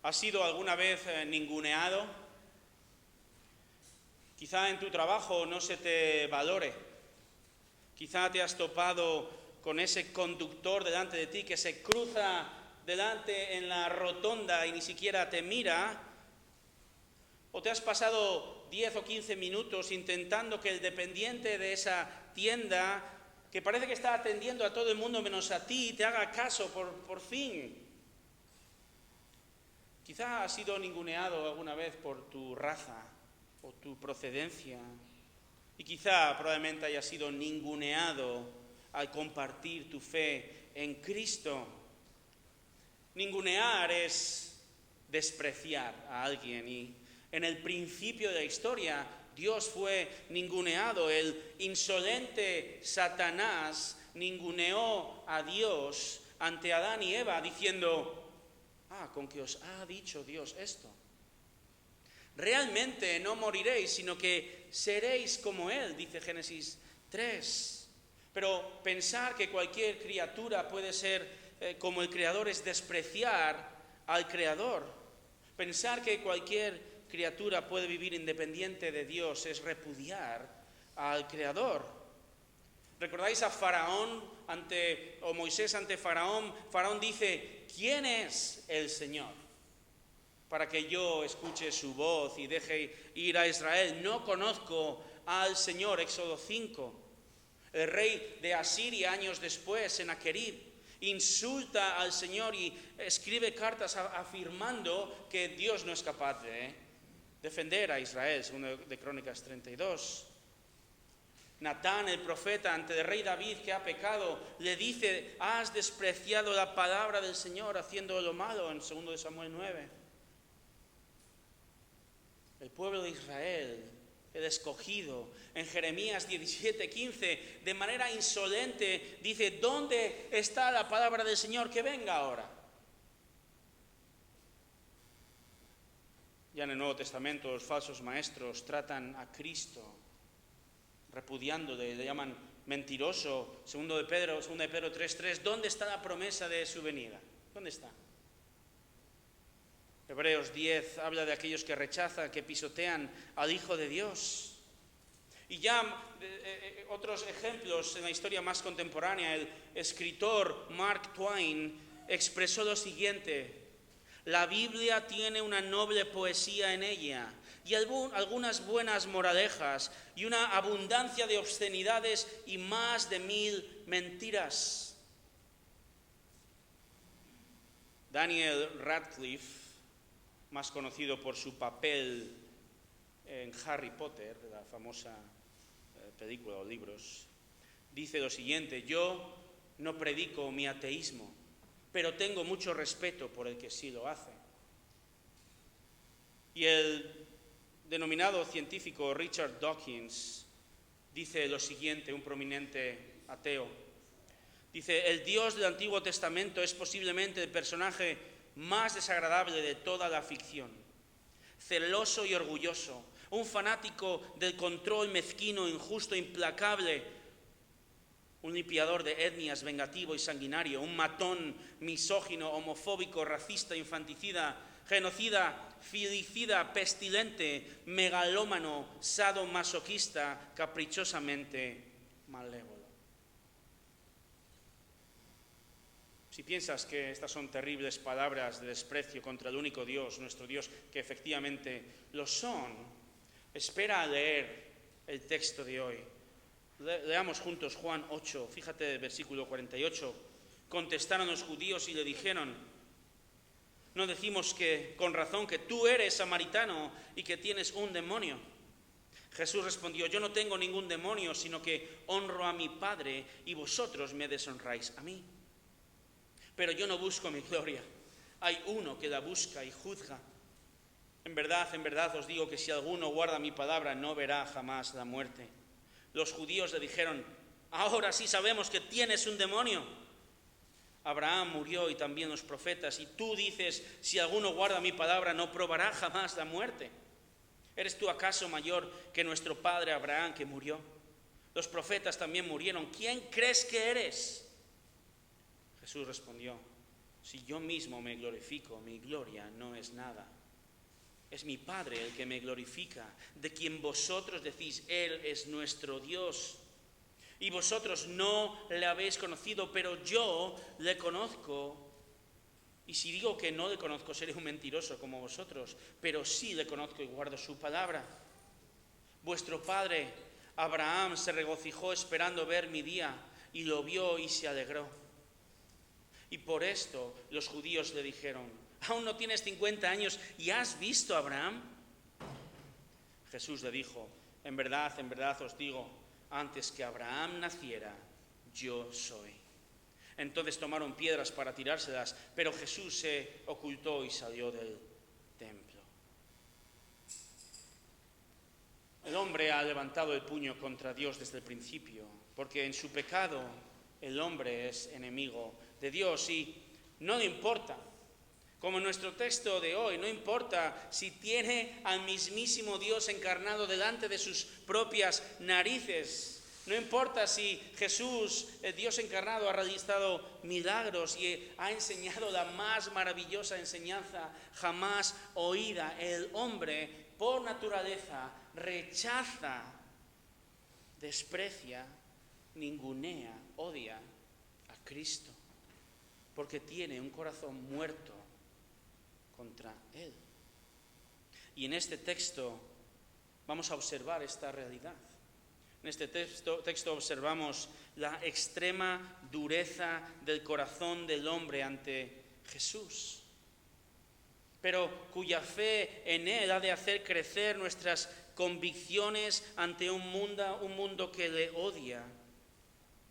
¿Has sido alguna vez ninguneado? Quizá en tu trabajo no se te valore. Quizá te has topado con ese conductor delante de ti que se cruza delante en la rotonda y ni siquiera te mira. O te has pasado 10 o 15 minutos intentando que el dependiente de esa tienda, que parece que está atendiendo a todo el mundo menos a ti, te haga caso por fin. Quizá has sido ninguneado alguna vez por tu raza o tu procedencia. Y quizá probablemente hayas sido ninguneado al compartir tu fe en Cristo. Ningunear es despreciar a alguien, y en el principio de la historia Dios fue ninguneado. El insolente Satanás ninguneó a Dios ante Adán y Eva diciendo: con que os ha dicho Dios esto. Realmente no moriréis, sino que seréis como Él, dice Génesis 3. Pero pensar que cualquier criatura puede ser como el Creador es despreciar al Creador. Pensar que cualquier criatura puede vivir independiente de Dios es repudiar al Creador. ¿Recordáis a Faraón o Moisés ante Faraón? Faraón dice: ¿quién es el Señor para que yo escuche su voz y deje ir a Israel? No conozco al Señor. Éxodo 5. El rey de Asiria, años después, Sennacherib, insulta al Señor y escribe cartas afirmando que Dios no es capaz de defender a Israel, segundo de Crónicas 32. Natán, el profeta, ante el rey David que ha pecado, le dice: has despreciado la palabra del Señor haciendo lo malo, en 2 de Samuel 9. El pueblo de Israel, el escogido, en Jeremías 17:15, de manera insolente dice: ¿dónde está la palabra del Señor? Que venga ahora. Ya en el Nuevo Testamento los falsos maestros tratan a Cristo repudiándole, le llaman mentiroso. 2 de Pedro 3:3, ¿dónde está la promesa de su venida? ¿Dónde está? Hebreos 10 habla de aquellos que rechazan, que pisotean al Hijo de Dios. Y ya otros ejemplos en la historia más contemporánea. El escritor Mark Twain expresó lo siguiente: la Biblia tiene una noble poesía en ella y algunas buenas moralejas y una abundancia de obscenidades y más de 1000 mentiras. Daniel Radcliffe, más conocido por su papel en Harry Potter, la famosa película o libros, dice lo siguiente: yo no predico mi ateísmo, pero tengo mucho respeto por el que sí lo hace. Y el denominado científico Richard Dawkins dice lo siguiente, un prominente ateo. Dice: el Dios del Antiguo Testamento es posiblemente el personaje más desagradable de toda la ficción. Celoso y orgulloso, un fanático del control mezquino, injusto, implacable, un limpiador de etnias, vengativo y sanguinario, un matón, misógino, homofóbico, racista, infanticida, genocida, filicida, pestilente, megalómano, sadomasoquista, caprichosamente malévolo. Si piensas que estas son terribles palabras de desprecio contra el único Dios, nuestro Dios, que efectivamente lo son, espera a leer el texto de hoy. Leamos juntos Juan 8, fíjate el versículo 48. Contestaron los judíos y le dijeron: ¿no decimos que con razón que tú eres samaritano y que tienes un demonio? Jesús respondió: yo no tengo ningún demonio, sino que honro a mi Padre y vosotros me deshonráis a mí. Pero yo no busco mi gloria, hay uno que la busca y juzga. En verdad os digo que si alguno guarda mi palabra no verá jamás la muerte. Los judíos le dijeron: ahora sí sabemos que tienes un demonio. Abraham murió y también los profetas, y tú dices: si alguno guarda mi palabra no probará jamás la muerte. ¿Eres tú acaso mayor que nuestro padre Abraham, que murió? Los profetas también murieron. ¿Quién crees que eres? Jesús respondió: Si yo mismo me glorifico, mi gloria no es nada. Es mi Padre el que me glorifica, de quien vosotros decís, Él es nuestro Dios. Y vosotros no le habéis conocido, pero yo le conozco. Y si digo que no le conozco, seré un mentiroso como vosotros, pero sí le conozco y guardo su palabra. Vuestro padre Abraham se regocijó esperando ver mi día, y lo vio y se alegró. Y por esto los judíos le dijeron, ¿aún no tienes 50 años y has visto a Abraham? Jesús le dijo, en verdad os digo, antes que Abraham naciera, yo soy. Entonces tomaron piedras para tirárselas, pero Jesús se ocultó y salió del templo. El hombre ha levantado el puño contra Dios desde el principio, porque en su pecado el hombre es enemigo de Dios y no le importa, como en nuestro texto de hoy, no importa si tiene al mismísimo Dios encarnado delante de sus propias narices. No importa si Jesús, el Dios encarnado, ha realizado milagros y ha enseñado la más maravillosa enseñanza jamás oída. El hombre, por naturaleza, rechaza, desprecia, ningunea, odia a Cristo, porque tiene un corazón muerto contra Él. Y en este texto vamos a observar esta realidad. En este texto observamos la extrema dureza del corazón del hombre ante Jesús, pero cuya fe en Él ha de hacer crecer nuestras convicciones ante un mundo que le odia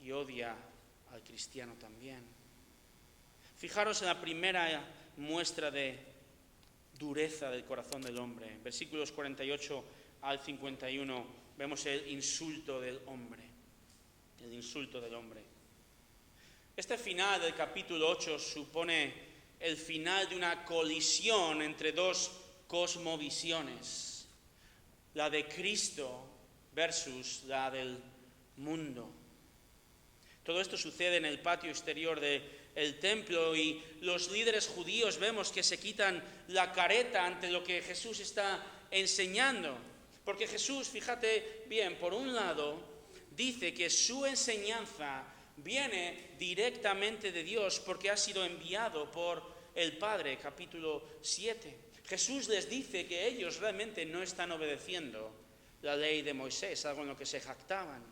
y odia al cristiano también. Fijaros en la primera muestra de dureza del corazón del hombre. Versículos 48 al 51 vemos el insulto del hombre. El insulto del hombre. Este final del capítulo 8 supone el final de una colisión entre dos cosmovisiones. La de Cristo versus la del mundo. Todo esto sucede en el patio exterior del templo y los líderes judíos vemos que se quitan la careta ante lo que Jesús está enseñando. Porque Jesús, fíjate bien, por un lado dice que su enseñanza viene directamente de Dios porque ha sido enviado por el Padre, capítulo 7. Jesús les dice que ellos realmente no están obedeciendo la ley de Moisés, algo en lo que se jactaban.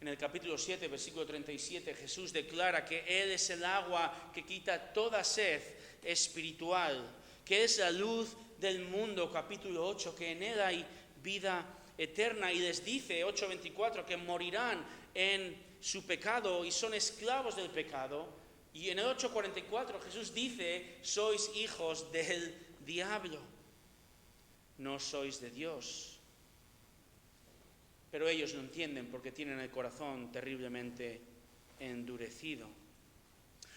En el capítulo 7, versículo 37, Jesús declara que Él es el agua que quita toda sed espiritual, que es la luz del mundo, capítulo 8, que en Él hay vida eterna. Y les dice, 8:24, que morirán en su pecado y son esclavos del pecado. Y en el 8:44 Jesús dice, sois hijos del diablo, no sois de Dios. Pero ellos no entienden porque tienen el corazón terriblemente endurecido.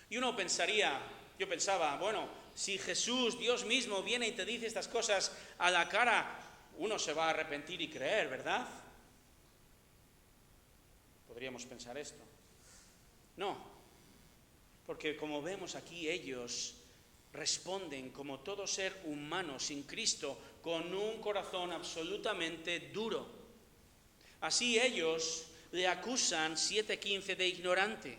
Y uno pensaría, yo pensaba, bueno, si Jesús, Dios mismo, viene y te dice estas cosas a la cara, uno se va a arrepentir y creer, ¿verdad? Podríamos pensar esto. No, porque como vemos aquí, ellos responden como todo ser humano sin Cristo, con un corazón absolutamente duro. Así ellos le acusan 7:15 de ignorante,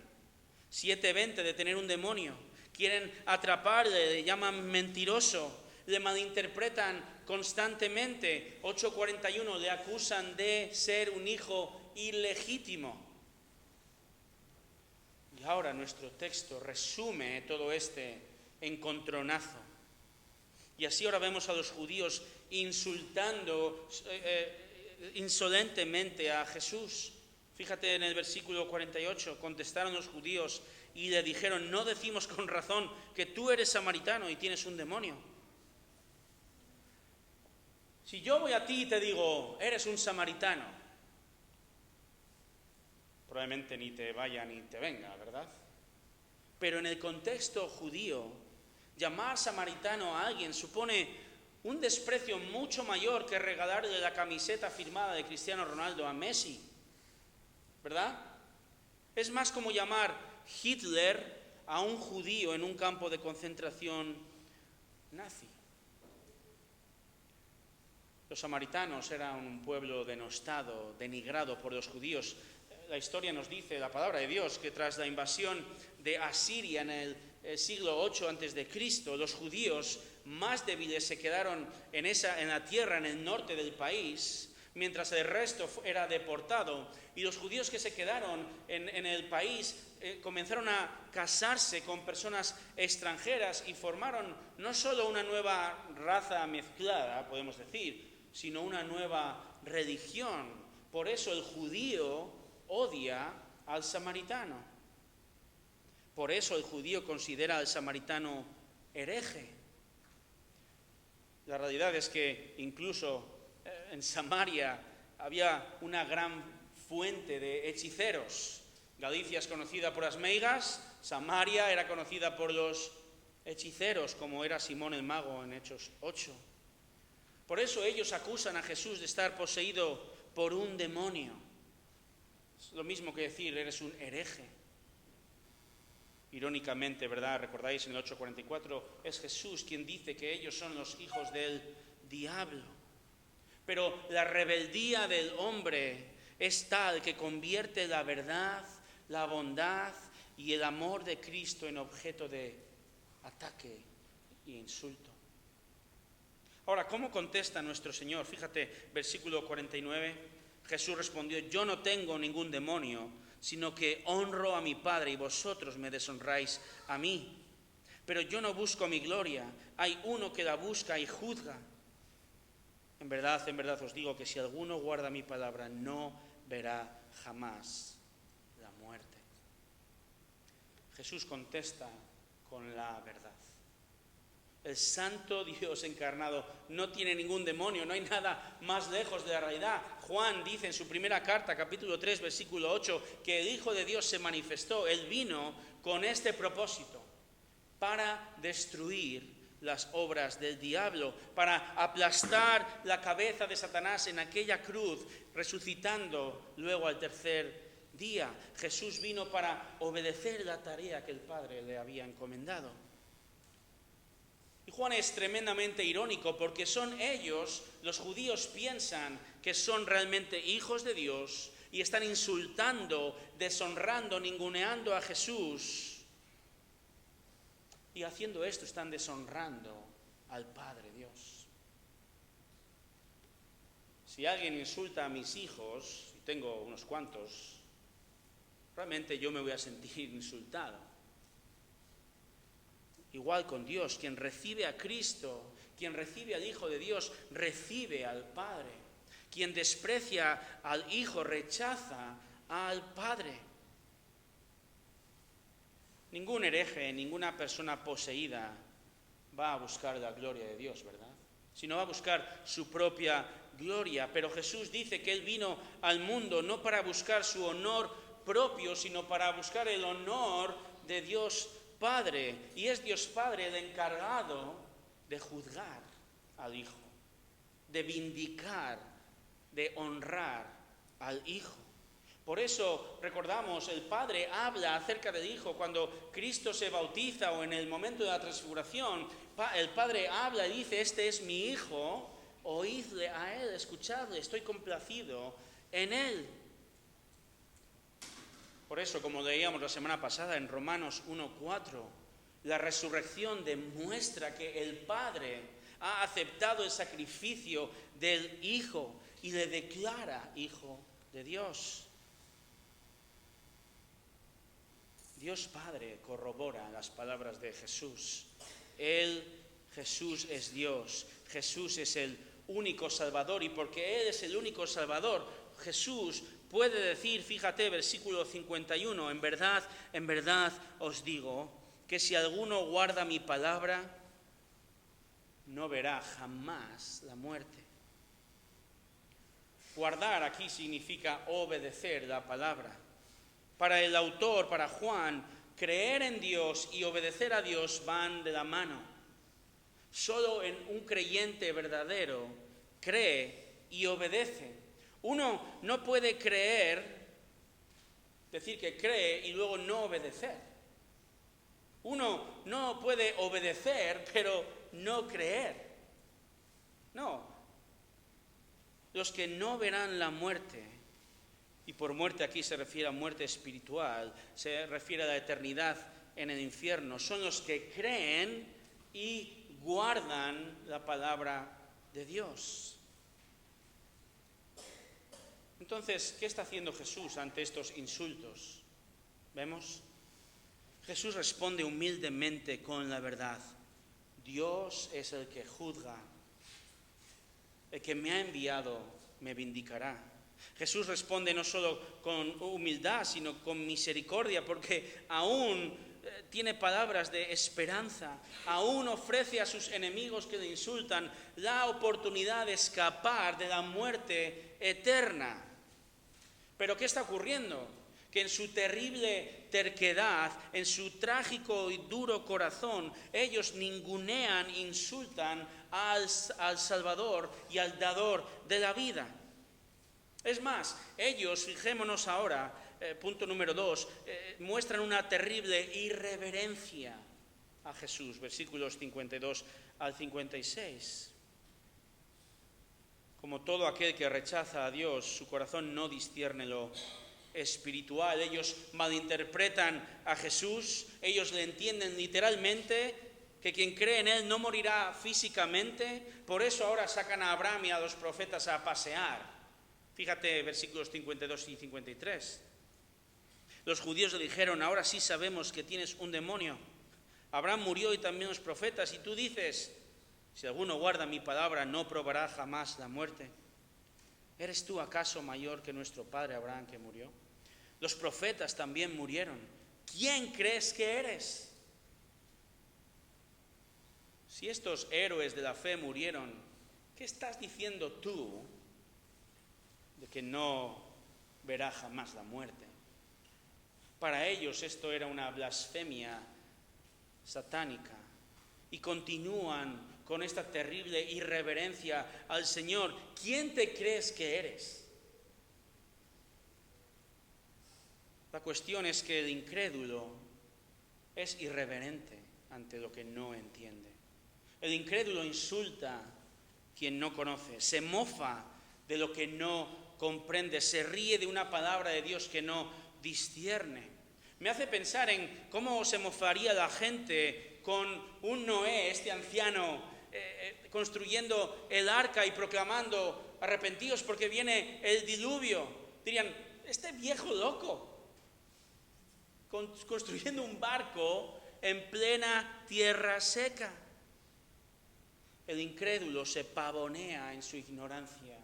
7:20 de tener un demonio. Quieren atraparle, le llaman mentiroso, le malinterpretan constantemente. 8:41 le acusan de ser un hijo ilegítimo. Y ahora nuestro texto resume todo este encontronazo. Y así ahora vemos a los judíos insultando insolentemente a Jesús. Fíjate en el versículo 48, contestaron los judíos y le dijeron, no decimos con razón que tú eres samaritano y tienes un demonio. Si yo voy a ti y te digo, eres un samaritano, probablemente ni te vaya ni te venga, ¿verdad? Pero en el contexto judío, llamar samaritano a alguien supone un desprecio mucho mayor que regalarle la camiseta firmada de Cristiano Ronaldo a Messi, ¿verdad? Es más como llamar Hitler a un judío en un campo de concentración nazi. Los samaritanos eran un pueblo denostado, denigrado por los judíos. La historia nos dice, la palabra de Dios, que tras la invasión de Asiria en el siglo 8 a.C., los judíos más débiles se quedaron en la tierra, en el norte del país, mientras el resto era deportado. Y los judíos que se quedaron en el país comenzaron a casarse con personas extranjeras y formaron no solo una nueva raza mezclada, podemos decir, sino una nueva religión. Por eso el judío odia al samaritano. Por eso el judío considera al samaritano hereje. La realidad es que incluso en Samaria había una gran fuente de hechiceros. Galicia es conocida por las meigas, Samaria era conocida por los hechiceros, como era Simón el Mago en Hechos 8. Por eso ellos acusan a Jesús de estar poseído por un demonio. Es lo mismo que decir, eres un hereje. Irónicamente, ¿verdad? Recordáis en el 8:44, es Jesús quien dice que ellos son los hijos del diablo. Pero la rebeldía del hombre es tal que convierte la verdad, la bondad y el amor de Cristo en objeto de ataque e insulto. Ahora, ¿cómo contesta nuestro Señor? Fíjate, versículo 49, Jesús respondió, yo no tengo ningún demonio, sino que honro a mi Padre y vosotros me deshonráis a mí. Pero yo no busco mi gloria, hay uno que la busca y juzga. En verdad os digo que si alguno guarda mi palabra, no verá jamás la muerte. Jesús contesta con la verdad. El santo Dios encarnado no tiene ningún demonio, no hay nada más lejos de la realidad. Juan dice en su primera carta, capítulo 3, versículo 8, que el Hijo de Dios se manifestó, Él vino con este propósito, para destruir las obras del diablo, para aplastar la cabeza de Satanás en aquella cruz, resucitando luego al tercer día. Jesús vino para obedecer la tarea que el Padre le había encomendado. Y Juan es tremendamente irónico porque son ellos, los judíos piensan que son realmente hijos de Dios y están insultando, deshonrando, ninguneando a Jesús. Y haciendo esto están deshonrando al Padre Dios. Si alguien insulta a mis hijos, y tengo unos cuantos, realmente yo me voy a sentir insultado. Igual con Dios, quien recibe a Cristo, quien recibe al Hijo de Dios, recibe al Padre. Quien desprecia al Hijo, rechaza al Padre. Ningún hereje, ninguna persona poseída va a buscar la gloria de Dios, ¿verdad? Sino va a buscar su propia gloria. Pero Jesús dice que Él vino al mundo no para buscar su honor propio, sino para buscar el honor de Dios Padre, y es Dios Padre el encargado de juzgar al Hijo, de vindicar, de honrar al Hijo. Por eso recordamos, el Padre habla acerca del Hijo cuando Cristo se bautiza o en el momento de la transfiguración. El Padre habla y dice, este es mi Hijo, oídle a Él, escuchadle, estoy complacido en Él. Por eso, como leíamos la semana pasada en Romanos 1:4, la resurrección demuestra que el Padre ha aceptado el sacrificio del Hijo y le declara Hijo de Dios. Dios Padre corrobora las palabras de Jesús. Jesús es Dios, Jesús es el único Salvador, y porque Él es el único Salvador, Jesús puede decir, fíjate, versículo 51, en verdad os digo, que si alguno guarda mi palabra, no verá jamás la muerte. Guardar aquí significa obedecer la palabra. Para el autor, para Juan, creer en Dios y obedecer a Dios van de la mano. Solo en un creyente verdadero cree y obedece. Uno no puede creer, decir que cree y luego no obedecer. Uno no puede obedecer, pero no creer. No. Los que no verán la muerte, y por muerte aquí se refiere a muerte espiritual, se refiere a la eternidad en el infierno, son los que creen y guardan la palabra de Dios. Entonces, ¿qué está haciendo Jesús ante estos insultos? ¿Vemos? Jesús responde humildemente con la verdad. Dios es el que juzga. El que me ha enviado me vindicará. Jesús responde no solo con humildad, sino con misericordia, porque aún tiene palabras de esperanza, aún ofrece a sus enemigos que le insultan la oportunidad de escapar de la muerte eterna. Pero ¿qué está ocurriendo? Que en su terrible terquedad, en su trágico y duro corazón, ellos ningunean, insultan al Salvador y al dador de la vida. Es más, ellos, fijémonos ahora, punto número 2, muestran una terrible irreverencia a Jesús, versículos 52 al 56. Como todo aquel que rechaza a Dios, su corazón no discierne lo espiritual. Ellos malinterpretan a Jesús, ellos le entienden literalmente que quien cree en Él no morirá físicamente. Por eso ahora sacan a Abraham y a los profetas a pasear. Fíjate versículos 52 y 53. Los judíos le dijeron, ahora sí sabemos que tienes un demonio. Abraham murió y también los profetas, y tú dices, si alguno guarda mi palabra no probará jamás la muerte. ¿Eres tú acaso mayor que nuestro padre Abraham que murió? Los profetas también murieron. ¿Quién crees que eres? Si estos héroes de la fe murieron, ¿qué estás diciendo tú de que no verá jamás la muerte? Para ellos esto era una blasfemia satánica y continúan con esta terrible irreverencia al Señor. ¿Quién te crees que eres? La cuestión es que el incrédulo es irreverente ante lo que no entiende. El incrédulo insulta a quien no conoce, se mofa de lo que no comprende, se ríe de una palabra de Dios que no discierne. Me hace pensar en cómo se mofaría la gente con un Noé, este anciano, construyendo el arca y proclamando, arrepentidos porque viene el diluvio. Dirían, este viejo loco, construyendo un barco en plena tierra seca. El incrédulo se pavonea en su ignorancia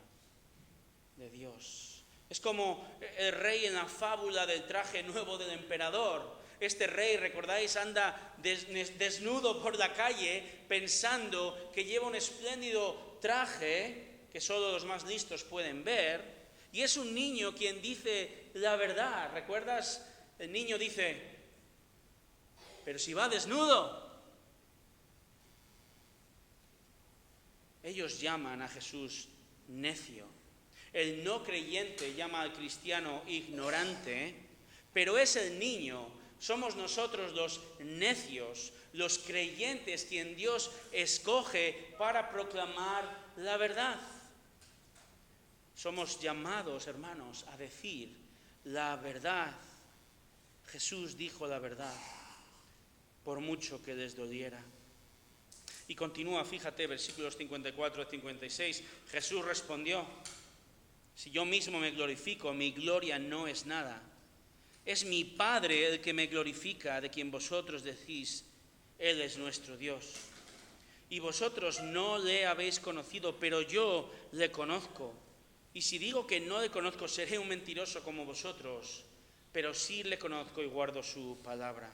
de Dios. Es como el rey en la fábula del traje nuevo del emperador. Este rey, recordáis, anda desnudo por la calle pensando que lleva un espléndido traje que solo los más listos pueden ver. Y es un niño quien dice la verdad. ¿Recuerdas? El niño dice, pero si va desnudo. Ellos llaman a Jesús necio. El no creyente llama al cristiano ignorante, pero es el niño, somos nosotros los necios, los creyentes quien Dios escoge para proclamar la verdad. Somos llamados, hermanos, a decir la verdad. Jesús dijo la verdad, por mucho que les doliera. Y continúa, fíjate, versículos 54 a 56. Jesús respondió, si yo mismo me glorifico, mi gloria no es nada. Es mi Padre el que me glorifica, de quien vosotros decís, Él es nuestro Dios. Y vosotros no le habéis conocido, pero yo le conozco. Y si digo que no le conozco, seré un mentiroso como vosotros, pero sí le conozco y guardo su palabra.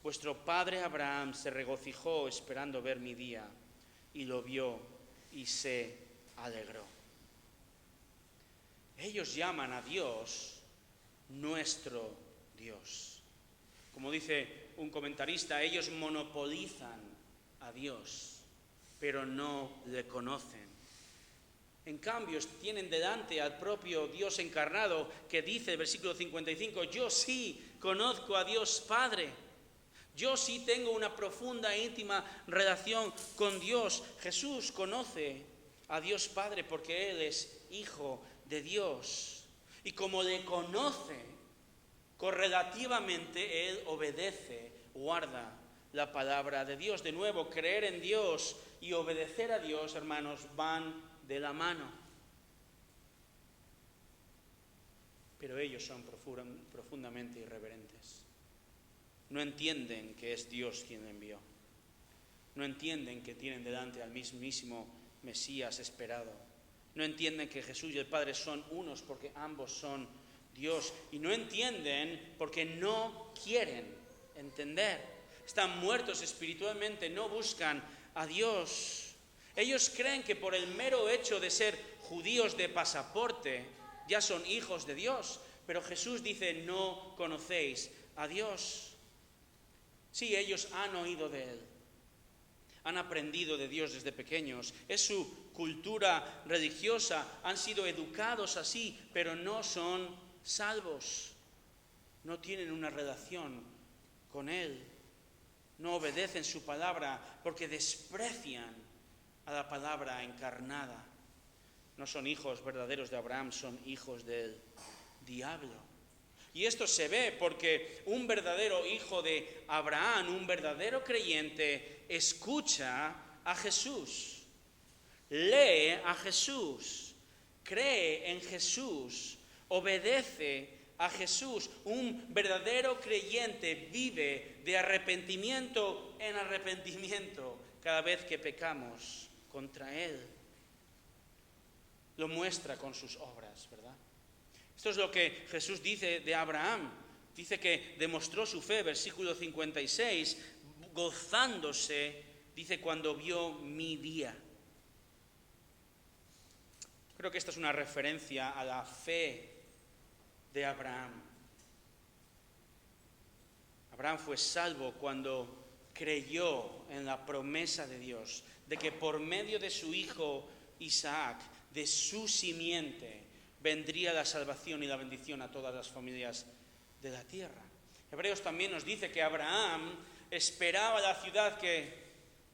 Vuestro padre Abraham se regocijó esperando ver mi día, y lo vio y se alegró. Ellos llaman a Dios nuestro Dios. Como dice un comentarista, ellos monopolizan a Dios, pero no le conocen. En cambio, tienen delante al propio Dios encarnado que dice, versículo 55, yo sí conozco a Dios Padre. Yo sí tengo una profunda e íntima relación con Dios. Jesús conoce a Dios Padre porque Él es hijo de Dios. Y como le conoce, correlativamente Él obedece, guarda la palabra de Dios. De nuevo, creer en Dios y obedecer a Dios, hermanos, van de la mano. Pero ellos son profundamente irreverentes. No entienden que es Dios quien le envió. No entienden que tienen delante al mismísimo Mesías esperado. No entienden que Jesús y el Padre son unos porque ambos son Dios. Y no entienden porque no quieren entender. Están muertos espiritualmente, no buscan a Dios. Ellos creen que por el mero hecho de ser judíos de pasaporte ya son hijos de Dios. Pero Jesús dice, no conocéis a Dios. Sí, ellos han oído de Él, han aprendido de Dios desde pequeños, es su cultura religiosa, han sido educados así, pero no son salvos, no tienen una relación con Él, no obedecen su palabra porque desprecian a la palabra encarnada. No son hijos verdaderos de Abraham, son hijos del diablo. Y esto se ve porque un verdadero hijo de Abraham, un verdadero creyente, escucha a Jesús, lee a Jesús, cree en Jesús, obedece a Jesús. Un verdadero creyente vive de arrepentimiento en arrepentimiento cada vez que pecamos contra Él. Lo muestra con sus obras, ¿verdad? Esto es lo que Jesús dice de Abraham. Dice que demostró su fe, versículo 56, gozándose, dice, cuando vio mi día. Creo que esta es una referencia a la fe de Abraham. Abraham fue salvo cuando creyó en la promesa de Dios, de que por medio de su hijo Isaac, de su simiente, vendría la salvación y la bendición a todas las familias de la tierra. Hebreos también nos dice que Abraham esperaba la ciudad que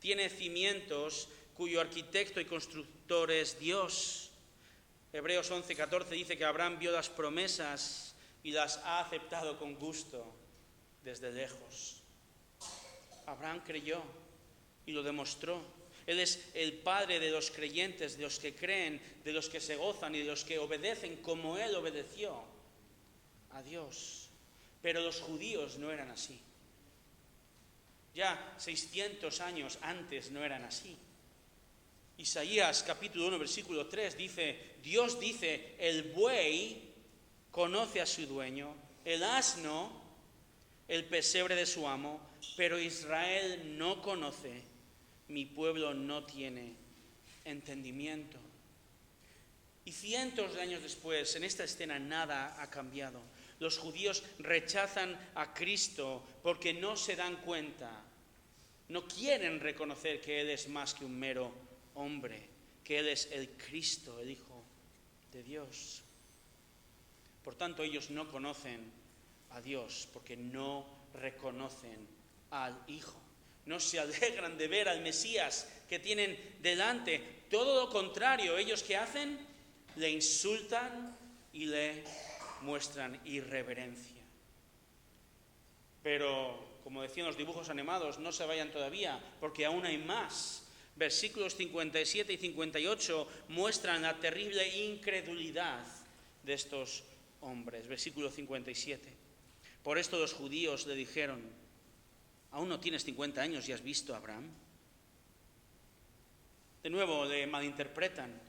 tiene cimientos, cuyo arquitecto y constructor es Dios. Hebreos 11:14 dice que Abraham vio las promesas y las ha aceptado con gusto desde lejos. Abraham creyó y lo demostró. Él es el padre de los creyentes, de los que creen, de los que se gozan y de los que obedecen como Él obedeció a Dios. Pero los judíos no eran así. Ya 600 años antes no eran así. Isaías capítulo 1 versículo 3 dice, Dios dice, el buey conoce a su dueño, el asno, el pesebre de su amo, pero Israel no conoce. Mi pueblo no tiene entendimiento. Y cientos de años después, en esta escena nada ha cambiado. Los judíos rechazan a Cristo porque no se dan cuenta, no quieren reconocer que Él es más que un mero hombre, que Él es el Cristo, el Hijo de Dios. Por tanto, ellos no conocen a Dios porque no reconocen al Hijo. No se alegran de ver al Mesías que tienen delante. Todo lo contrario, ellos ¿qué hacen? Le insultan y le muestran irreverencia. Pero, como decían los dibujos animados, no se vayan todavía, porque aún hay más. Versículos 57 y 58 muestran la terrible incredulidad de estos hombres. Versículo 57. Por esto los judíos le dijeron, ¿aún no tienes 50 años y has visto a Abraham? De nuevo le malinterpretan.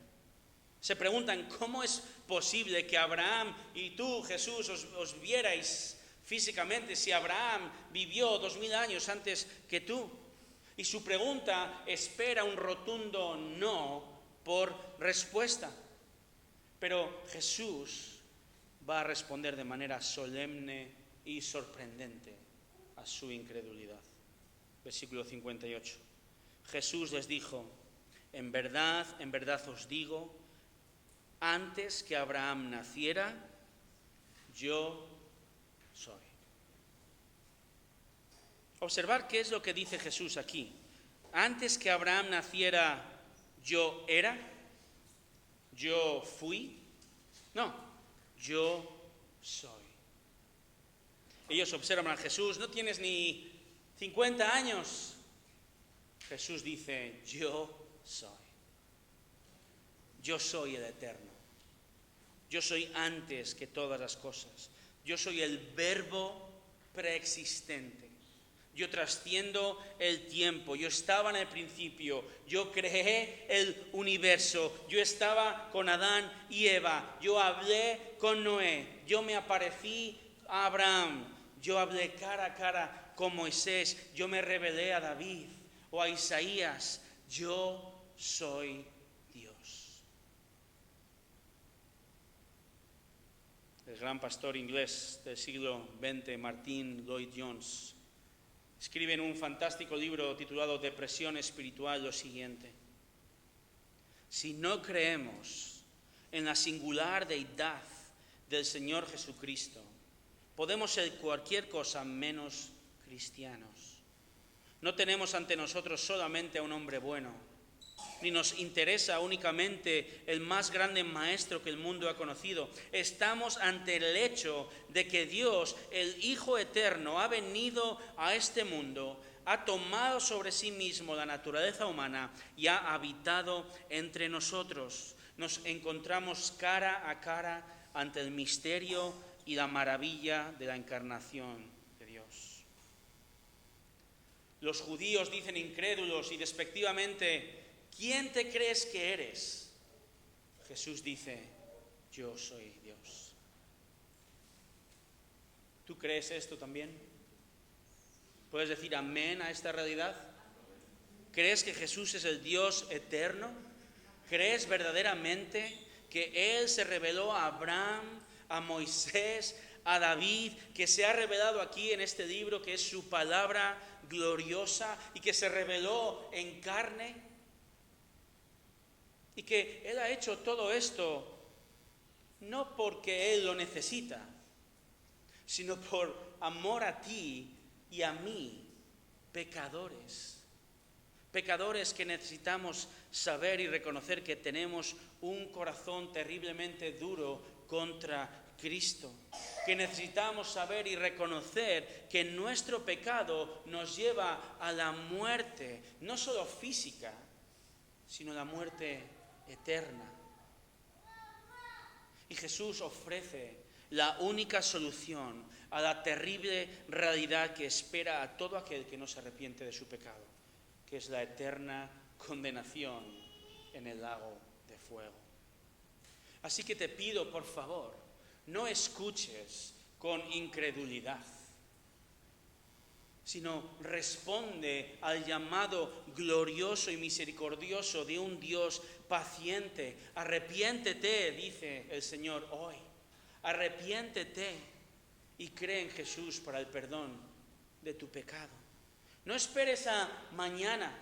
Se preguntan, ¿cómo es posible que Abraham y tú, Jesús, os vierais físicamente si Abraham vivió 2000 años antes que tú? Y su pregunta espera un rotundo no por respuesta. Pero Jesús va a responder de manera solemne y sorprendente a su incredulidad. Versículo 58. Jesús les dijo, en verdad os digo, antes que Abraham naciera, yo soy. Observar qué es lo que dice Jesús aquí. Antes que Abraham naciera, yo era, yo fui. No, yo soy. Ellos observan a Jesús, no tienes ni 50 años. Jesús dice, yo soy. Yo soy el Eterno. Yo soy antes que todas las cosas. Yo soy el verbo preexistente. Yo trasciendo el tiempo. Yo estaba en el principio. Yo creé el universo. Yo estaba con Adán y Eva. Yo hablé con Noé. Yo me aparecí a Abraham. Yo hablé cara a cara con Moisés. Yo me revelé a David o a Isaías. Yo soy Dios. El gran pastor inglés del siglo XX, Martin Lloyd-Jones, escribe en un fantástico libro titulado Depresión Espiritual lo siguiente: si no creemos en la singular deidad del Señor Jesucristo, podemos ser cualquier cosa menos cristianos. No tenemos ante nosotros solamente a un hombre bueno, ni nos interesa únicamente el más grande maestro que el mundo ha conocido. Estamos ante el hecho de que Dios, el Hijo Eterno, ha venido a este mundo, ha tomado sobre sí mismo la naturaleza humana y ha habitado entre nosotros. Nos encontramos cara a cara ante el misterio y la maravilla de la encarnación de Dios. Los judíos dicen incrédulos y despectivamente: ¿quién te crees que eres? Jesús dice: yo soy Dios. ¿Tú crees esto también? ¿Puedes decir amén a esta realidad? ¿Crees que Jesús es el Dios eterno? ¿Crees verdaderamente que Él se reveló a Abraham, a Moisés, a David, que se ha revelado aquí en este libro, que es su palabra gloriosa y que se reveló en carne? Y que Él ha hecho todo esto no porque Él lo necesita, sino por amor a ti y a mí, pecadores. Pecadores que necesitamos saber y reconocer que tenemos un corazón terriblemente duro contra Cristo. Que necesitamos saber y reconocer que nuestro pecado nos lleva a la muerte, no solo física, sino la muerte eterna. Y Jesús ofrece la única solución a la terrible realidad que espera a todo aquel que no se arrepiente de su pecado, que es la eterna condenación en el lago de fuego. Así que te pido, por favor, no escuches con incredulidad, sino responde al llamado glorioso y misericordioso de un Dios paciente. Arrepiéntete, dice el Señor hoy. Arrepiéntete y cree en Jesús para el perdón de tu pecado. No esperes a mañana.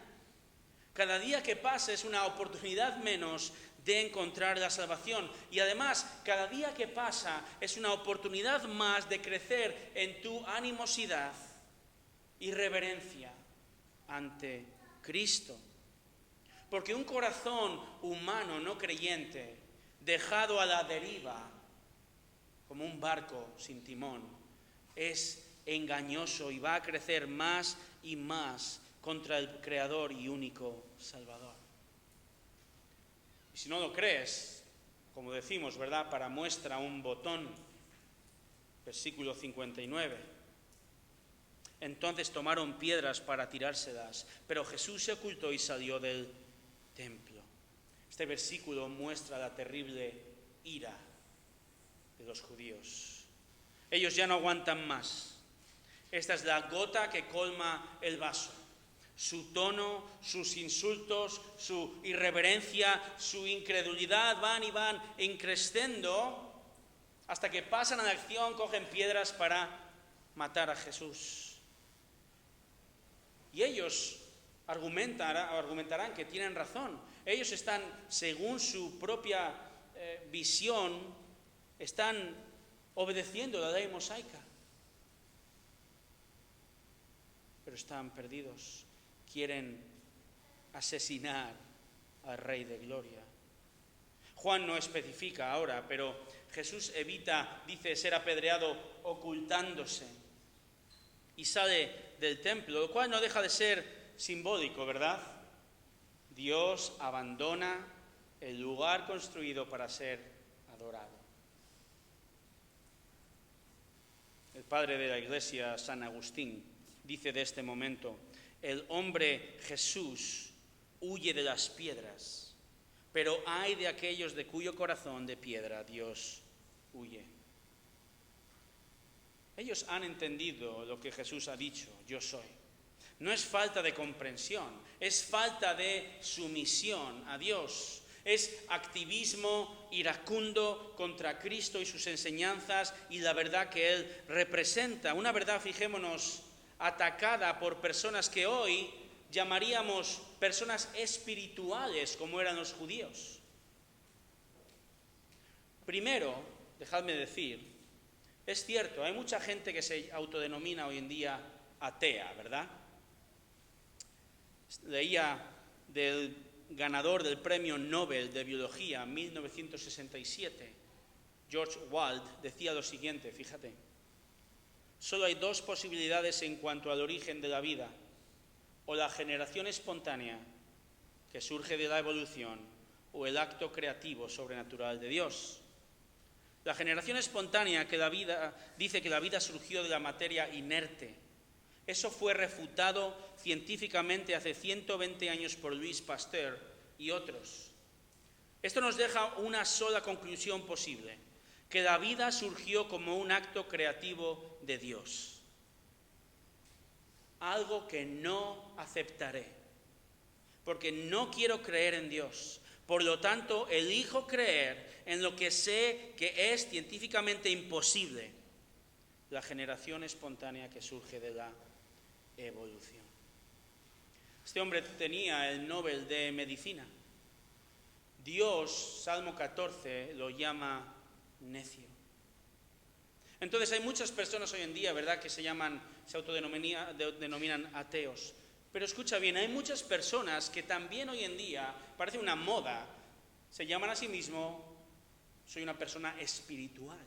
Cada día que pasa es una oportunidad menos de encontrar la salvación. Y además, cada día que pasa es una oportunidad más de crecer en tu animosidad y reverencia ante Cristo. Porque un corazón humano no creyente, dejado a la deriva, como un barco sin timón, es engañoso y va a crecer más y más contra el Creador y único Salvador. Y si no lo crees, como decimos, ¿verdad? Para muestra un botón, versículo 59. Entonces tomaron piedras para tirárselas, pero Jesús se ocultó y salió del templo. Este versículo muestra la terrible ira de los judíos. Ellos ya no aguantan más. Esta es la gota que colma el vaso. Su tono, sus insultos, su irreverencia, su incredulidad van y van increciendo hasta que pasan a la acción, cogen piedras para matar a Jesús. Y ellos argumentarán que tienen razón. Ellos están, según su propia visión, están obedeciendo la ley mosaica. pero están perdidos. Quieren asesinar al Rey de Gloria. Juan no especifica ahora, pero Jesús evita, dice, ser apedreado ocultándose y sale del templo, lo cual no deja de ser simbólico, ¿verdad? Dios abandona el lugar construido para ser adorado. El padre de la Iglesia, San Agustín, dice de este momento: el hombre Jesús huye de las piedras, pero ay de aquellos de cuyo corazón de piedra Dios huye. Ellos han entendido lo que Jesús ha dicho: yo soy. No es falta de comprensión, es falta de sumisión a Dios. Es activismo iracundo contra Cristo y sus enseñanzas y la verdad que Él representa. Una verdad, fijémonos, atacada por personas que hoy llamaríamos personas espirituales, como eran los judíos. Primero, dejadme decir, es cierto, hay mucha gente que se autodenomina hoy en día atea, ¿verdad? Leía del ganador del Premio Nobel de Biología en 1967, George Wald, decía lo siguiente, fíjate: solo hay dos posibilidades en cuanto al origen de la vida: o la generación espontánea que surge de la evolución, o el acto creativo sobrenatural de Dios. La generación espontánea dice que la vida surgió de la materia inerte. Eso fue refutado científicamente hace 120 años por Louis Pasteur y otros. Esto nos deja una sola conclusión posible: que la vida surgió como un acto creativo de Dios. Algo que no aceptaré, porque no quiero creer en Dios. Por lo tanto, elijo creer en lo que sé que es científicamente imposible: la generación espontánea que surge de la evolución. Este hombre tenía el Nobel de Medicina. Dios, Salmo 14, lo llama necio. Entonces hay muchas personas hoy en día, ¿verdad?, que se autodenominan ateos. Pero escucha bien, hay muchas personas que también hoy en día, parece una moda, se llaman a sí mismos: soy una persona espiritual.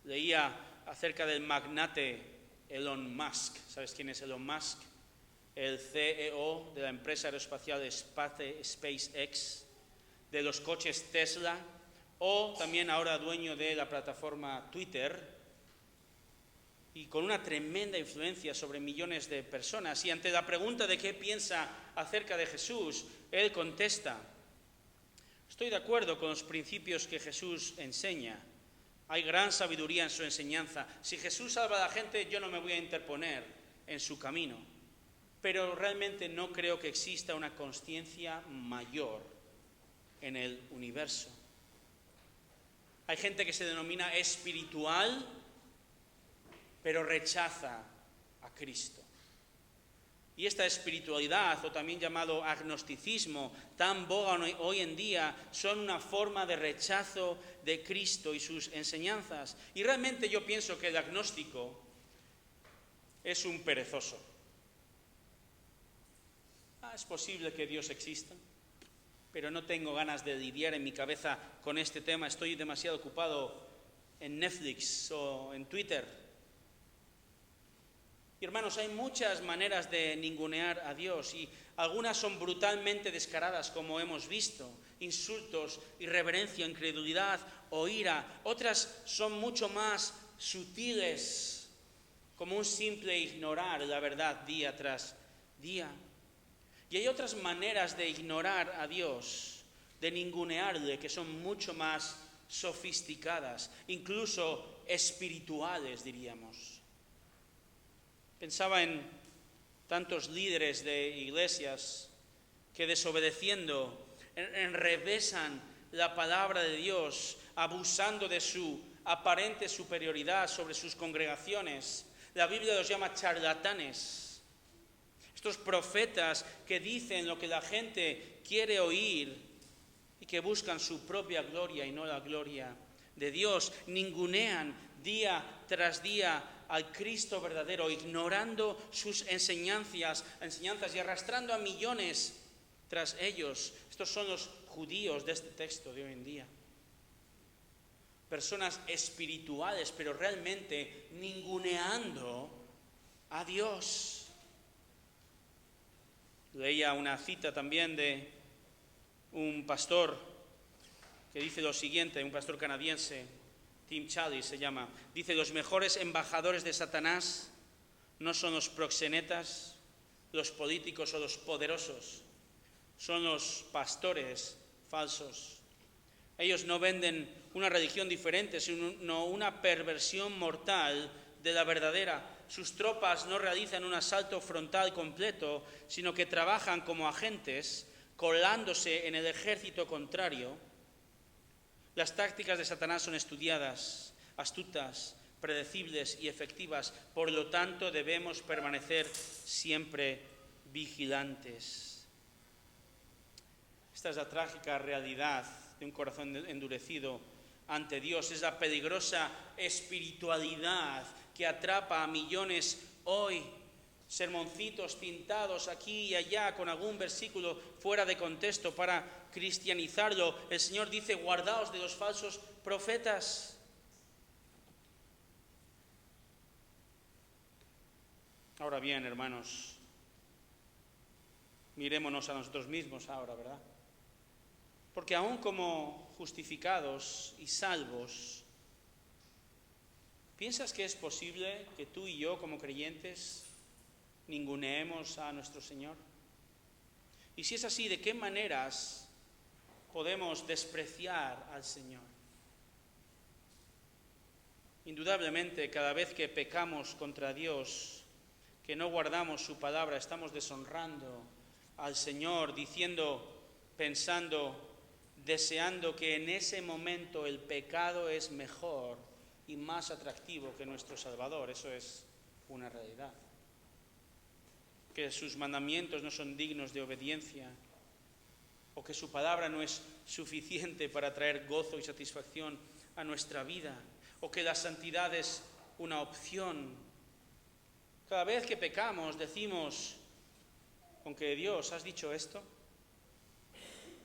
Leía acerca del magnate Elon Musk. ¿Sabes quién es Elon Musk? El CEO de la empresa aeroespacial SpaceX, de los coches Tesla, o también ahora dueño de la plataforma Twitter, y con una tremenda influencia sobre millones de personas. Y ante la pregunta de qué piensa acerca de Jesús, él contesta: estoy de acuerdo con los principios que Jesús enseña. Hay gran sabiduría en su enseñanza. Si Jesús salva a la gente, yo no me voy a interponer en su camino. Pero realmente no creo que exista una consciencia mayor en el universo. Hay gente que se denomina espiritual, pero rechaza a Cristo. Y esta espiritualidad, o también llamado agnosticismo, tan boga hoy en día, son una forma de rechazo de Cristo y sus enseñanzas. Y realmente yo pienso que el agnóstico es un perezoso. Es posible que Dios exista, pero no tengo ganas de lidiar en mi cabeza con este tema. Estoy demasiado ocupado en Netflix o en Twitter. Y hermanos, hay muchas maneras de ningunear a Dios, y algunas son brutalmente descaradas, como hemos visto: insultos, irreverencia, incredulidad o ira. Otras son mucho más sutiles, como un simple ignorar la verdad día tras día. Y hay otras maneras de ignorar a Dios, de ningunearle, que son mucho más sofisticadas, incluso espirituales, diríamos. Pensaba en tantos líderes de iglesias que, desobedeciendo, enrevesan la palabra de Dios, abusando de su aparente superioridad sobre sus congregaciones. La Biblia los llama charlatanes. Estos profetas que dicen lo que la gente quiere oír y que buscan su propia gloria y no la gloria de Dios, ningunean día tras día al Cristo verdadero, ignorando sus enseñanzas y arrastrando a millones tras ellos. Estos son los judíos de este texto de hoy en día. Personas espirituales, pero realmente ninguneando a Dios. Leía una cita también de un pastor que dice lo siguiente, un pastor canadiense, Tim Challies se llama, dice: los mejores embajadores de Satanás no son los proxenetas, los políticos o los poderosos, son los pastores falsos. Ellos no venden una religión diferente, sino una perversión mortal de la verdadera. Sus tropas no realizan un asalto frontal completo, sino que trabajan como agentes, colándose en el ejército contrario. Las tácticas de Satanás son estudiadas, astutas, predecibles y efectivas. Por lo tanto, debemos permanecer siempre vigilantes. Esta es la trágica realidad de un corazón endurecido ante Dios. Es la peligrosa espiritualidad que atrapa a millones hoy. Sermoncitos tintados aquí y allá con algún versículo fuera de contexto para cristianizarlo. El Señor dice: guardaos de los falsos profetas. Ahora bien, hermanos, mirémonos a nosotros mismos ahora, ¿verdad? Porque aún como justificados y salvos, ¿piensas que es posible que tú y yo, como creyentes, ninguneemos a nuestro Señor? Y si es así, ¿de qué maneras podemos despreciar al Señor? Indudablemente, cada vez que pecamos contra Dios, que no guardamos su palabra, estamos deshonrando al Señor, diciendo, pensando, deseando que en ese momento el pecado es mejor y más atractivo que nuestro Salvador. Eso es una realidad. Que sus mandamientos no son dignos de obediencia, o que su palabra no es suficiente para traer gozo y satisfacción a nuestra vida, o que la santidad es una opción. Cada vez que pecamos decimos: aunque Dios, has dicho esto,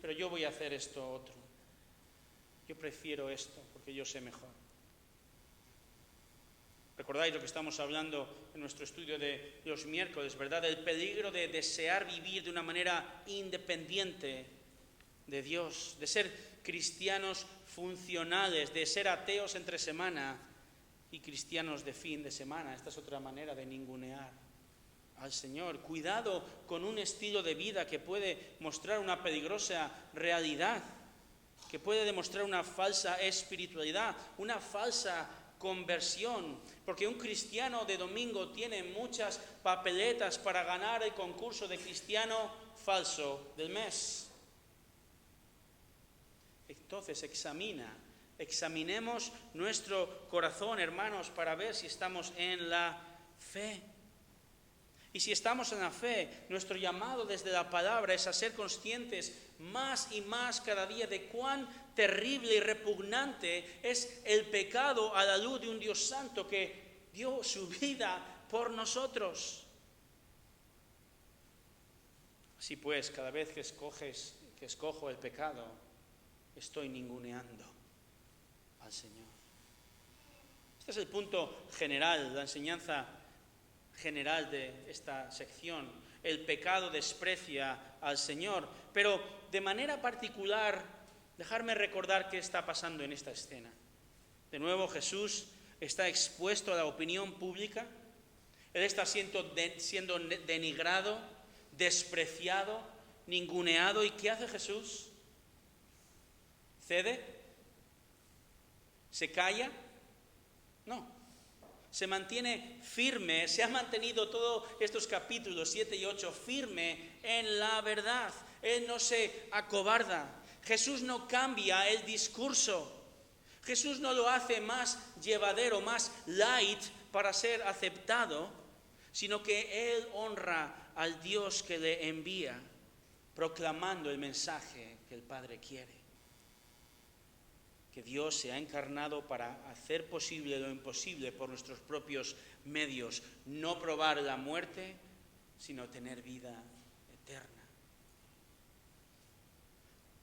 pero yo voy a hacer esto otro. Yo prefiero esto porque yo sé mejor. ¿Recordáis lo que estamos hablando en nuestro estudio de los miércoles, verdad? El peligro de desear vivir de una manera independiente de Dios, de ser cristianos funcionales, de ser ateos entre semana y cristianos de fin de semana. Esta es otra manera de ningunear al Señor. Cuidado con un estilo de vida que puede mostrar una peligrosa realidad, que puede demostrar una falsa espiritualidad, una falsa conversión, porque un cristiano de domingo tiene muchas papeletas para ganar el concurso de cristiano falso del mes. Entonces examinemos nuestro corazón, hermanos, para ver si estamos en la fe. Y si estamos en la fe, nuestro llamado desde la palabra es a ser conscientes más y más cada día de cuán terrible y repugnante es el pecado a la luz de un Dios santo que dio su vida por nosotros. Así pues, cada vez que escojo el pecado, estoy ninguneando al Señor. Este es el punto general, la enseñanza general de esta sección. El pecado desprecia al Señor, pero de manera particular, dejarme recordar qué está pasando en esta escena. De nuevo, Jesús está expuesto a la opinión pública. Él está siendo denigrado, despreciado, ninguneado. ¿Y qué hace Jesús? ¿Cede? ¿Se calla? No. Se mantiene firme, se ha mantenido todos estos capítulos 7 y 8 firme en la verdad. Él no se acobarda. Jesús no cambia el discurso. Jesús no lo hace más llevadero, más light para ser aceptado, sino que Él honra al Dios que le envía, proclamando el mensaje que el Padre quiere. que Dios se ha encarnado para hacer posible lo imposible por nuestros propios medios, no probar la muerte, sino tener vida eterna.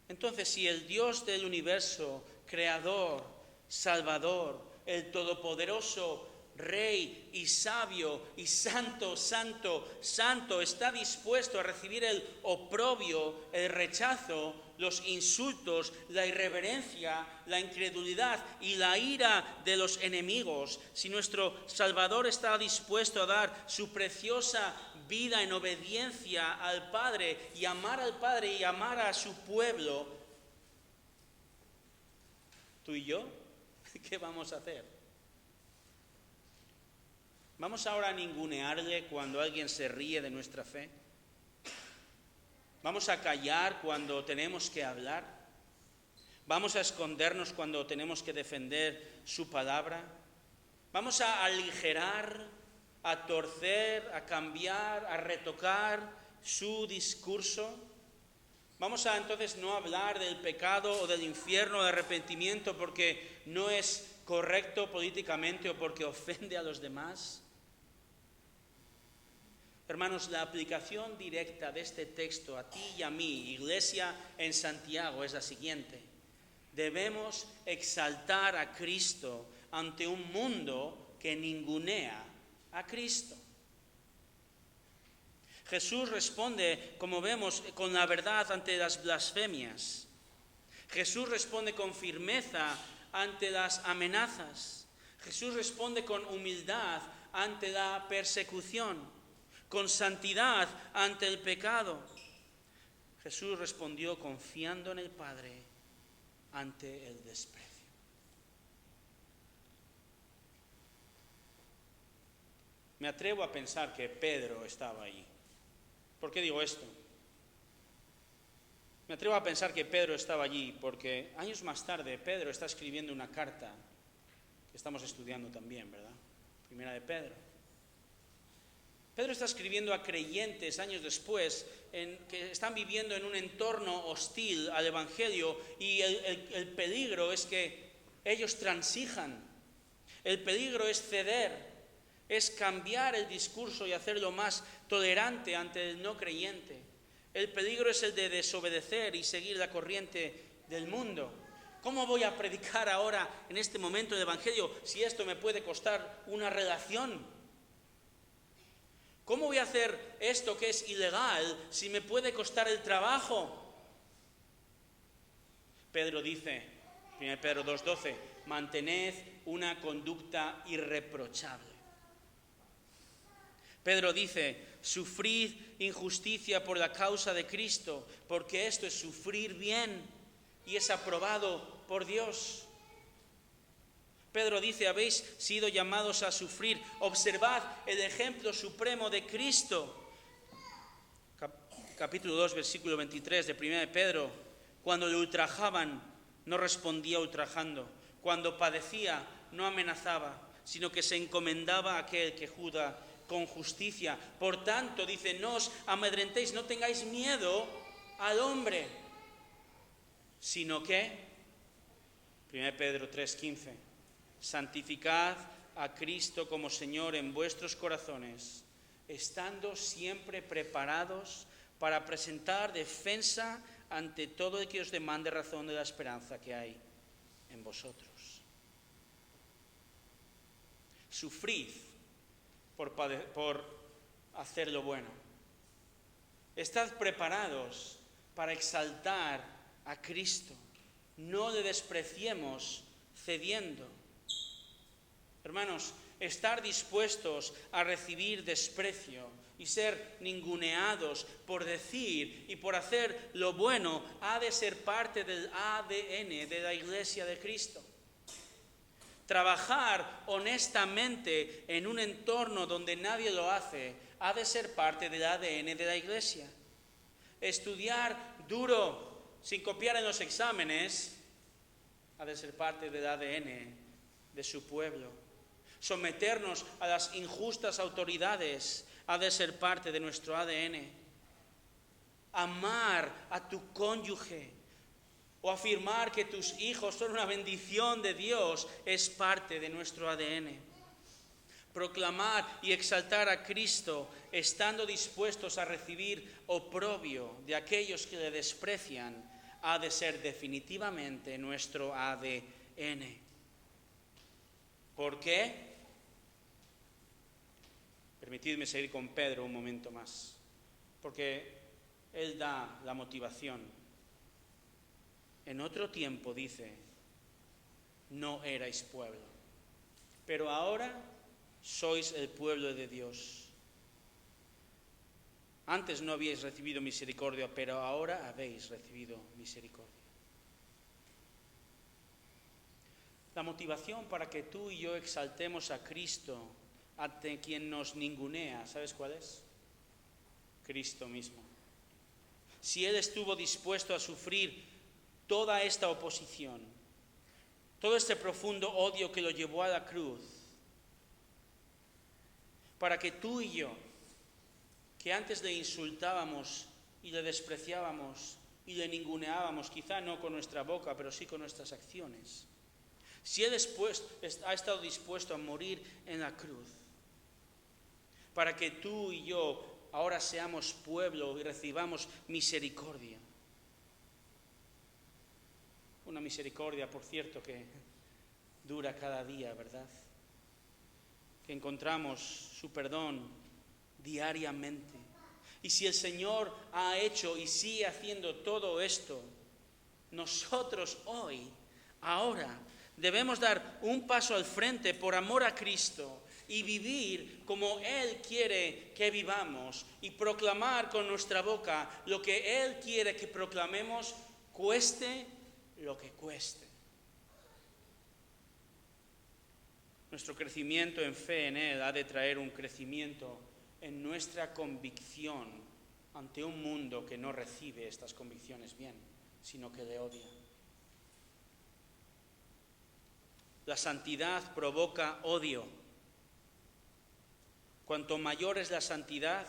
Entonces, si el Dios del universo, creador, salvador, el todopoderoso, Rey y sabio y santo, santo, santo, está dispuesto a recibir el oprobio, el rechazo, los insultos, la irreverencia, la incredulidad y la ira de los enemigos, si nuestro Salvador está dispuesto a dar su preciosa vida en obediencia al Padre y amar al Padre y amar a su pueblo, ¿tú y yo? ¿Qué vamos a hacer? ¿Vamos ahora a ningunearle cuando alguien se ríe de nuestra fe? ¿Vamos a callar cuando tenemos que hablar? ¿Vamos a escondernos cuando tenemos que defender su palabra? ¿Vamos a aligerar, a torcer, a cambiar, a retocar su discurso? ¿Vamos a entonces no hablar del pecado o del infierno, de arrepentimiento porque no es correcto políticamente o porque ofende a los demás? Hermanos, la aplicación directa de este texto a ti y a mí, iglesia en Santiago, es la siguiente. Debemos exaltar a Cristo ante un mundo que ningunea a Cristo. Jesús responde, como vemos, con la verdad ante las blasfemias. Jesús responde con firmeza ante las amenazas. Jesús responde con humildad ante la persecución, con santidad ante el pecado. Jesús respondió confiando en el Padre ante el desprecio. Me atrevo a pensar que Pedro estaba allí. ¿Por qué digo esto? Me atrevo a pensar que Pedro estaba allí porque años más tarde Pedro está escribiendo una carta que estamos estudiando también, ¿verdad? Primera de Pedro. Pedro está escribiendo a creyentes años después que están viviendo en un entorno hostil al Evangelio y el peligro es que ellos transijan. El peligro es ceder, es cambiar el discurso y hacerlo más tolerante ante el no creyente. El peligro es el de desobedecer y seguir la corriente del mundo. ¿Cómo voy a predicar ahora en este momento el Evangelio si esto me puede costar una relación? ¿Cómo voy a hacer esto que es ilegal si me puede costar el trabajo? Pedro dice, 1 Pedro 2:12, mantened una conducta irreprochable. Pedro dice, sufrid injusticia por la causa de Cristo, porque esto es sufrir bien y es aprobado por Dios. Pedro dice, habéis sido llamados a sufrir. Observad el ejemplo supremo de Cristo. Capítulo 2, versículo 23 de 1 de Pedro. Cuando le ultrajaban, no respondía ultrajando. Cuando padecía, no amenazaba, sino que se encomendaba a aquel que juzga con justicia. Por tanto, dice, no os amedrentéis, no tengáis miedo al hombre, sino que, 1 Pedro 3:15, santificad a Cristo como Señor en vuestros corazones, estando siempre preparados para presentar defensa ante todo el que os demande razón de la esperanza que hay en vosotros. Sufrid por hacer lo bueno. Estad preparados para exaltar a Cristo. No le despreciemos cediendo. Hermanos, estar dispuestos a recibir desprecio y ser ninguneados por decir y por hacer lo bueno ha de ser parte del ADN de la Iglesia de Cristo. Trabajar honestamente en un entorno donde nadie lo hace ha de ser parte del ADN de la Iglesia. Estudiar duro sin copiar en los exámenes ha de ser parte del ADN de su pueblo. Someternos a las injustas autoridades ha de ser parte de nuestro ADN. Amar a tu cónyuge o afirmar que tus hijos son una bendición de Dios es parte de nuestro ADN. Proclamar y exaltar a Cristo estando dispuestos a recibir oprobio de aquellos que le desprecian ha de ser definitivamente nuestro ADN. ¿Por qué? Permitidme seguir con Pedro un momento más, porque él da la motivación. En otro tiempo, dice, no erais pueblo, pero ahora sois el pueblo de Dios. Antes no habíais recibido misericordia, pero ahora habéis recibido misericordia. La motivación para que tú y yo exaltemos a Cristo ante quien nos ningunea, ¿sabes cuál es? Cristo mismo. Si Él estuvo dispuesto a sufrir toda esta oposición, todo este profundo odio que lo llevó a la cruz, para que tú y yo, que antes le insultábamos y le despreciábamos y le ninguneábamos, quizá no con nuestra boca, pero sí con nuestras acciones, si Él ha estado dispuesto a morir en la cruz, para que tú y yo ahora seamos pueblo y recibamos misericordia. Una misericordia, por cierto, que dura cada día, ¿verdad? Que encontramos su perdón diariamente. Y si el Señor ha hecho y sigue haciendo todo esto, nosotros hoy, ahora, debemos dar un paso al frente por amor a Cristo y vivir como Él quiere que vivamos y proclamar con nuestra boca lo que Él quiere que proclamemos, cueste lo que cueste. Nuestro crecimiento en fe en Él ha de traer un crecimiento en nuestra convicción ante un mundo que no recibe estas convicciones bien, sino que le odia. La santidad provoca odio. Cuanto mayor es la santidad,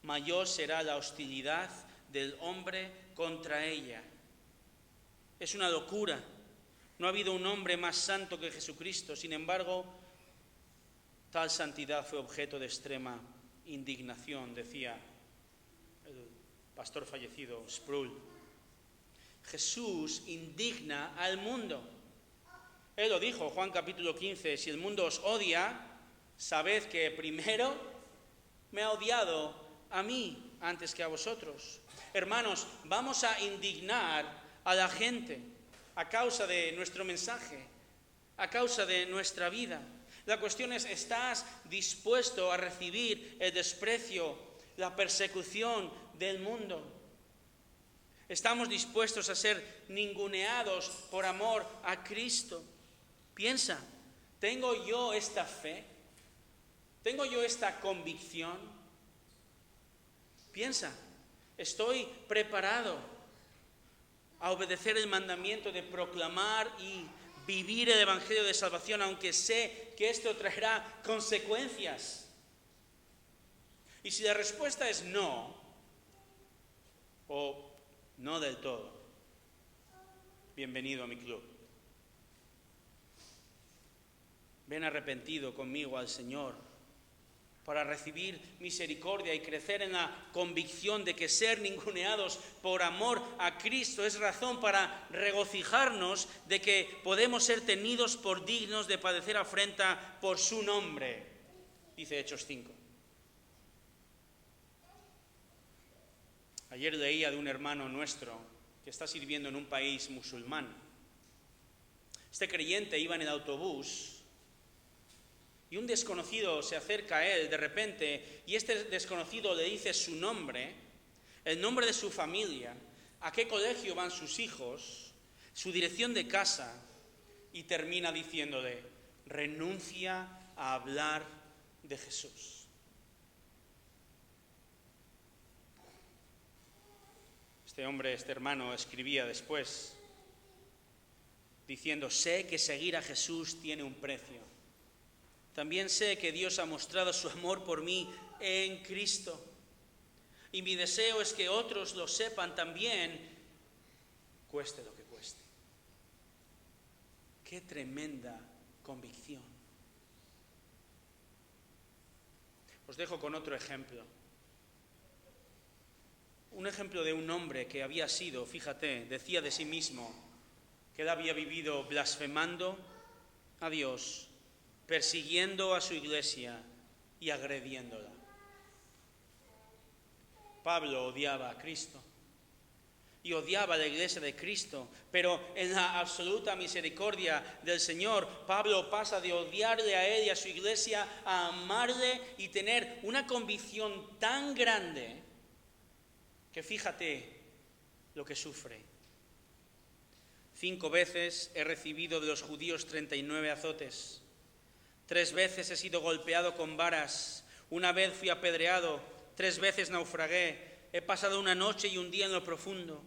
mayor será la hostilidad del hombre contra ella. Es una locura. No ha habido un hombre más santo que Jesucristo. Sin embargo, tal santidad fue objeto de extrema indignación, decía el pastor fallecido Sproul. Jesús indigna al mundo. Él lo dijo, Juan capítulo 15, si el mundo os odia, sabed que primero me ha odiado a mí antes que a vosotros. Hermanos, vamos a indignar a la gente a causa de nuestro mensaje, a causa de nuestra vida. La cuestión es, ¿estás dispuesto a recibir el desprecio, la persecución del mundo? ¿Estamos dispuestos a ser ninguneados por amor a Cristo? Piensa, ¿tengo yo esta fe? ¿Tengo yo esta convicción? Piensa, ¿estoy preparado a obedecer el mandamiento de proclamar y vivir el Evangelio de salvación, aunque sé que esto traerá consecuencias? Y si la respuesta es no, o no del todo, bienvenido a mi club. Ven arrepentido conmigo al Señor para recibir misericordia y crecer en la convicción de que ser ninguneados por amor a Cristo es razón para regocijarnos de que podemos ser tenidos por dignos de padecer afrenta por su nombre, dice Hechos 5. Ayer leía de un hermano nuestro que está sirviendo en un país musulmán. Este creyente iba en el autobús y un desconocido se acerca a él de repente y este desconocido le dice su nombre, el nombre de su familia, a qué colegio van sus hijos, su dirección de casa y termina diciéndole, renuncia a hablar de Jesús. Este hermano escribía después diciendo, sé que seguir a Jesús tiene un precio. También sé que Dios ha mostrado su amor por mí en Cristo. Y mi deseo es que otros lo sepan también, cueste lo que cueste. Qué tremenda convicción. Os dejo con otro ejemplo. Un ejemplo de un hombre que había sido, fíjate, decía de sí mismo que él había vivido blasfemando a Dios, persiguiendo a su iglesia y agrediéndola. Pablo odiaba a Cristo y odiaba a la iglesia de Cristo, pero en la absoluta misericordia del Señor, Pablo pasa de odiarle a él y a su iglesia a amarle y tener una convicción tan grande que fíjate lo que sufre. 5 veces he recibido de los judíos 39 azotes. 3 veces he sido golpeado con varas. 1 vez fui apedreado. 3 veces naufragué. He pasado una noche y un día en lo profundo.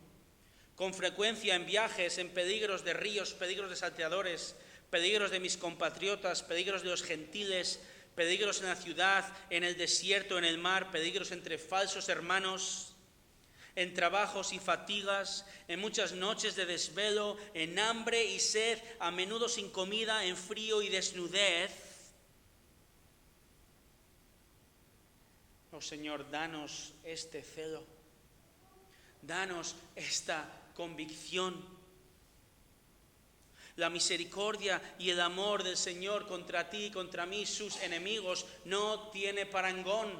Con frecuencia en viajes, en peligros de ríos, peligros de salteadores, peligros de mis compatriotas, peligros de los gentiles, peligros en la ciudad, en el desierto, en el mar, peligros entre falsos hermanos, en trabajos y fatigas, en muchas noches de desvelo, en hambre y sed, a menudo sin comida, en frío y desnudez. Oh Señor, danos este celo, danos esta convicción. La misericordia y el amor del Señor contra ti y contra mí, sus enemigos, no tiene parangón.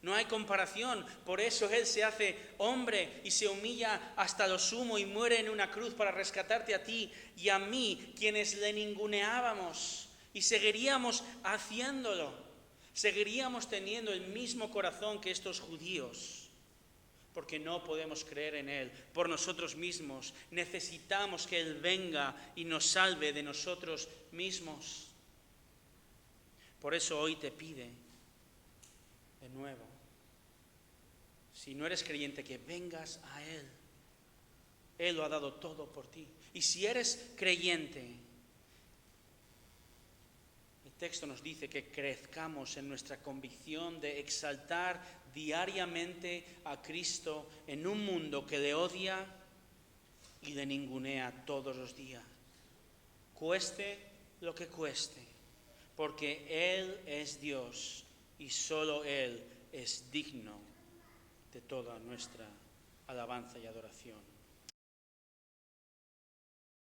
No hay comparación. Por eso Él se hace hombre y se humilla hasta lo sumo y muere en una cruz para rescatarte a ti y a mí, quienes le ninguneábamos. Y seguiríamos haciéndolo. Seguiríamos teniendo el mismo corazón que estos judíos. Porque no podemos creer en Él por nosotros mismos. Necesitamos que Él venga y nos salve de nosotros mismos. Por eso hoy te pide de nuevo, si no eres creyente, que vengas a Él. Él lo ha dado todo por ti. Y si eres creyente, el texto nos dice que crezcamos en nuestra convicción de exaltar diariamente a Cristo en un mundo que le odia y le ningunea todos los días. Cueste lo que cueste, porque Él es Dios y solo Él es digno de toda nuestra alabanza y adoración.